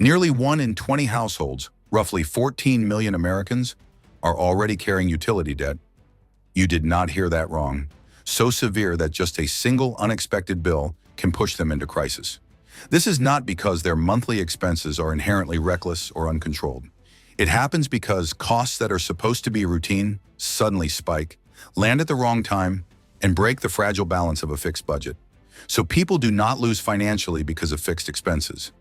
Nearly 1 in 20 households, roughly 14 million Americans, are already carrying utility debt. You did not hear that wrong. So severe that just a single unexpected bill can push them into crisis. This is not because their monthly expenses are inherently reckless or uncontrolled. It happens because costs that are supposed to be routine suddenly spike, land at the wrong time, and break the fragile balance of a fixed budget. So people do not lose financially because of fixed expenses.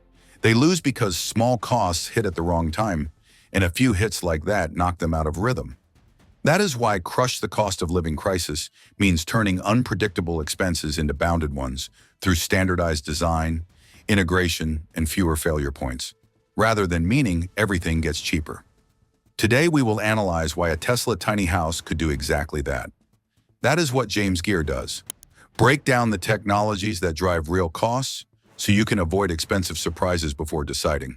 They lose because small costs hit at the wrong time, and a few hits like that knock them out of rhythm. That is why crush the cost of living crisis means turning unpredictable expenses into bounded ones through standardized design, integration, and fewer failure points, rather than meaning everything gets cheaper. Today we will analyze why a Tesla tiny house could do exactly that. That is what JamesGear does. Break down the technologies that drive real costs so you can avoid expensive surprises before deciding.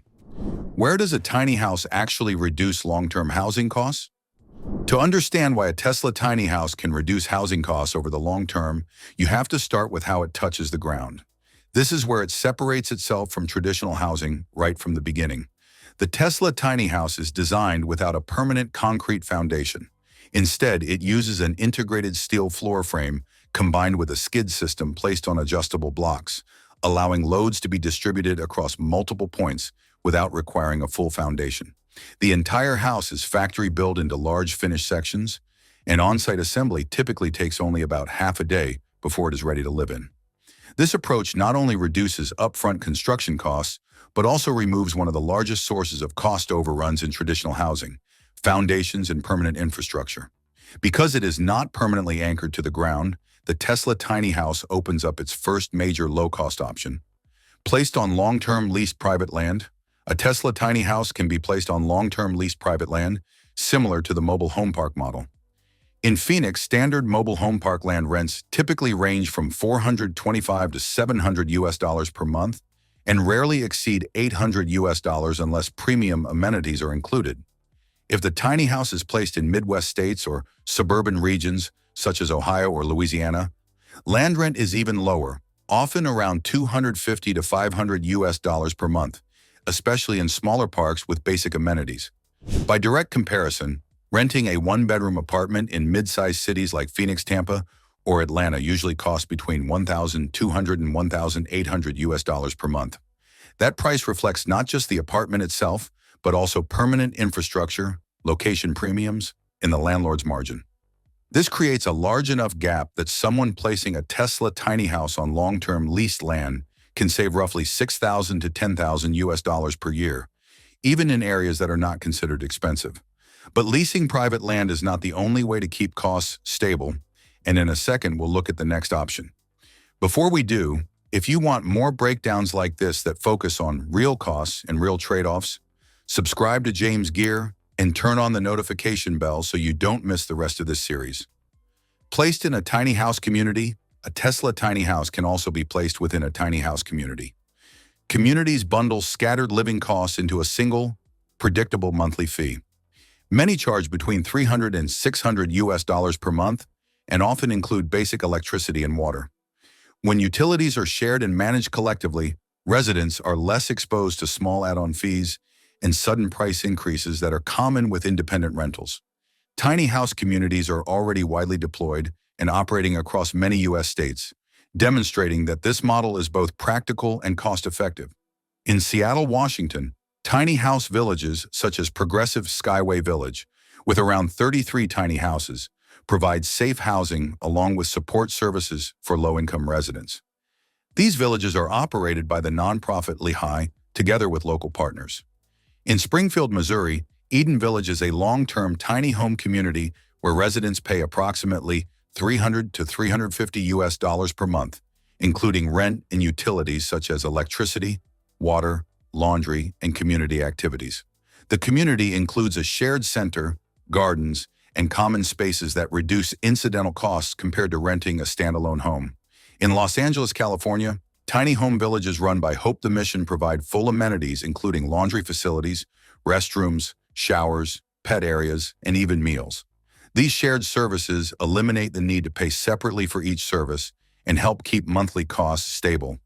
Where does a tiny house actually reduce long-term housing costs? To understand why a Tesla tiny house can reduce housing costs over the long term, you have to start with how it touches the ground. This is where it separates itself from traditional housing right from the beginning. The Tesla tiny house is designed without a permanent concrete foundation. Instead, it uses an integrated steel floor frame combined with a skid system placed on adjustable blocks, allowing loads to be distributed across multiple points without requiring a full foundation. The entire house is factory built into large finished sections, and on-site assembly typically takes only about half a day before it is ready to live in. This approach not only reduces upfront construction costs, but also removes one of the largest sources of cost overruns in traditional housing: foundations and permanent infrastructure. Because it is not permanently anchored to the ground, the Tesla tiny house opens up its first major low-cost option. Placed on long-term leased private land, a Tesla tiny house can be placed on long-term leased private land, similar to the mobile home park model. In Phoenix, standard mobile home park land rents typically range from $425 to $700 per month and rarely exceed $800 unless premium amenities are included. If the tiny house is placed in Midwest states or suburban regions, such as Ohio or Louisiana, land rent is even lower, often around $250 to $500 per month, especially in smaller parks with basic amenities. By direct comparison, renting a one-bedroom apartment in mid-sized cities like Phoenix, Tampa, or Atlanta usually costs between $1,200 and $1,800 per month. That price reflects not just the apartment itself, but also permanent infrastructure, location premiums, and the landlord's margin. This creates a large enough gap that someone placing a Tesla tiny house on long-term leased land can save roughly $6,000 to $10,000 per year, even in areas that are not considered expensive. But leasing private land is not the only way to keep costs stable, and in a second we'll look at the next option. Before we do, if you want more breakdowns like this that focus on real costs and real trade-offs, subscribe to JamesGear and turn on the notification bell so you don't miss the rest of this series. Placed in a tiny house community, a Tesla tiny house can also be placed within a tiny house community. Communities bundle scattered living costs into a single, predictable monthly fee. Many charge between $300 and $600 per month and often include basic electricity and water. When utilities are shared and managed collectively, residents are less exposed to small add-on fees and sudden price increases that are common with independent rentals. Tiny house communities are already widely deployed and operating across many U.S. states, demonstrating that this model is both practical and cost-effective. In Seattle, Washington, tiny house villages such as Progressive Skyway Village, with around 33 tiny houses, provide safe housing along with support services for low-income residents. These villages are operated by the nonprofit Lehigh, together with local partners. In Springfield, Missouri, Eden Village is a long-term tiny home community where residents pay approximately $300 to $350 per month, including rent and utilities such as electricity, water, laundry, and community activities. The community includes a shared center, gardens, and common spaces that reduce incidental costs compared to renting a standalone home. In Los Angeles, California, tiny home villages run by Hope the Mission provide full amenities including laundry facilities, restrooms, showers, pet areas, and even meals. These shared services eliminate the need to pay separately for each service and help keep monthly costs stable.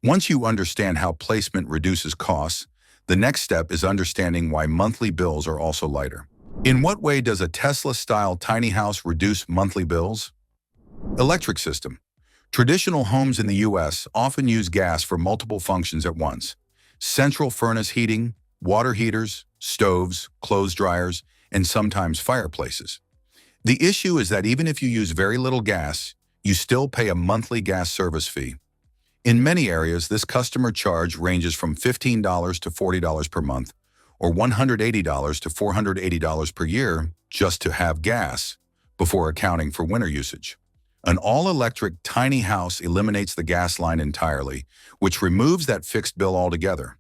Once you understand how placement reduces costs, The next step is understanding why monthly bills are also lighter. In what way does a Tesla-style tiny house reduce monthly bills? Electric system. Traditional homes in the U.S. often use gas for multiple functions at once. Central furnace heating, water heaters, stoves, clothes dryers, and sometimes fireplaces. The issue is that even if you use very little gas, you still pay a monthly gas service fee. In many areas, this customer charge ranges from $15 to $40 per month, or $180 to $480 per year just to have gas, before accounting for winter usage. An all-electric tiny house eliminates the gas line entirely, which removes that fixed bill altogether.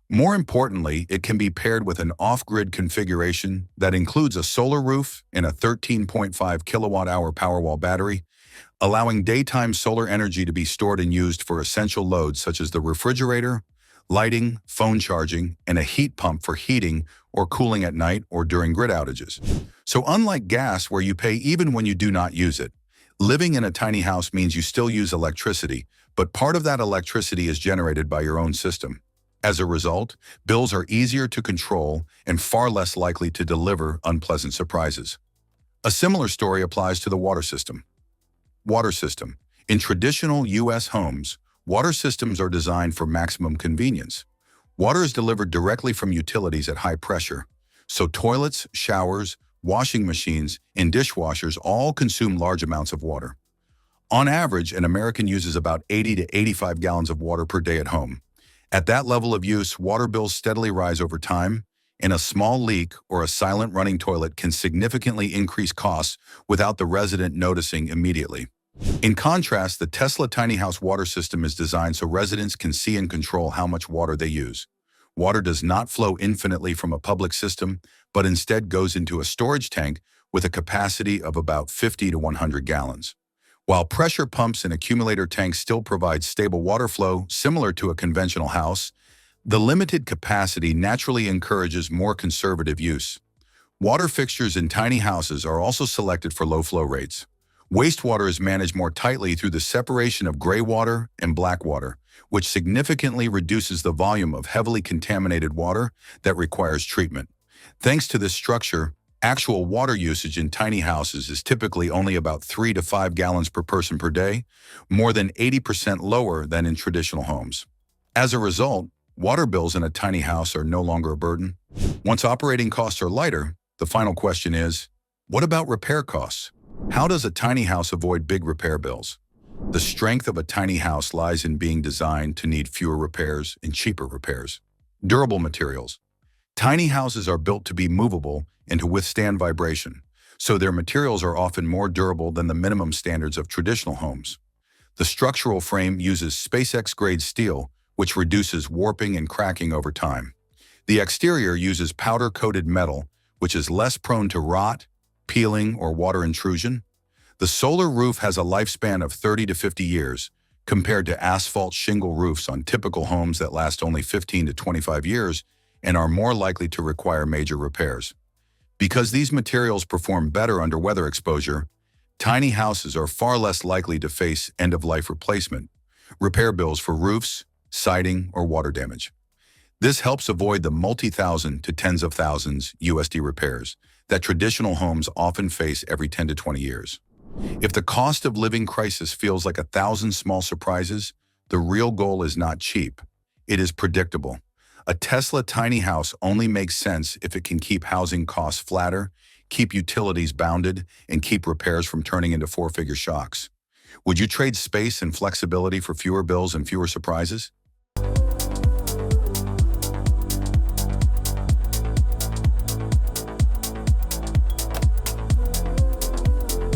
More importantly, it can be paired with an off-grid configuration that includes a solar roof and a 13.5 kilowatt-hour Powerwall battery, allowing daytime solar energy to be stored and used for essential loads such as the refrigerator, lighting, phone charging, and a heat pump for heating or cooling at night or during grid outages. So unlike gas, where you pay even when you do not use it, living in a tiny house means you still use electricity, but part of that electricity is generated by your own system. As a result, bills are easier to control and far less likely to deliver unpleasant surprises. A similar story applies to the water system. Water system. In traditional U.S. homes, water systems are designed for maximum convenience. Water is delivered directly from utilities at high pressure, so toilets, showers, washing machines, and dishwashers all consume large amounts of water. On average, an American uses about 80 to 85 gallons of water per day at home. At that level of use, water bills steadily rise over time, and a small leak or a silent running toilet can significantly increase costs without the resident noticing immediately. In contrast, the Tesla tiny house water system is designed so residents can see and control how much water they use. Water does not flow infinitely from a public system, but instead goes into a storage tank with a capacity of about 50 to 100 gallons. While pressure pumps and accumulator tanks still provide stable water flow similar to a conventional house, the limited capacity naturally encourages more conservative use. Water fixtures in tiny houses are also selected for low flow rates. Wastewater is managed more tightly through the separation of gray water and black water, which significantly reduces the volume of heavily contaminated water that requires treatment. Thanks to this structure, actual water usage in tiny houses is typically only about 3 to 5 gallons per person per day, more than 80% lower than in traditional homes. As a result, water bills in a tiny house are no longer a burden. Once operating costs are lighter, the final question is, what about repair costs? How does a tiny house avoid big repair bills? The strength of a tiny house lies in being designed to need fewer repairs and cheaper repairs. Durable materials. Tiny houses are built to be movable and to withstand vibration, so their materials are often more durable than the minimum standards of traditional homes. The structural frame uses SpaceX-grade steel, which reduces warping and cracking over time. The exterior uses powder-coated metal, which is less prone to rot, peeling, or water intrusion. The solar roof has a lifespan of 30 to 50 years, compared to asphalt shingle roofs on typical homes that last only 15 to 25 years and are more likely to require major repairs. Because these materials perform better under weather exposure, tiny houses are far less likely to face end-of-life replacement, repair bills for roofs, siding, or water damage. This helps avoid the multi-thousand to tens of thousands USD repairs that traditional homes often face every 10 to 20 years. If the cost of living crisis feels like 1,000 small surprises, the real goal is not cheap. It is predictable. A Tesla tiny house only makes sense if it can keep housing costs flatter, keep utilities bounded, and keep repairs from turning into four-figure shocks. Would you trade space and flexibility for fewer bills and fewer surprises?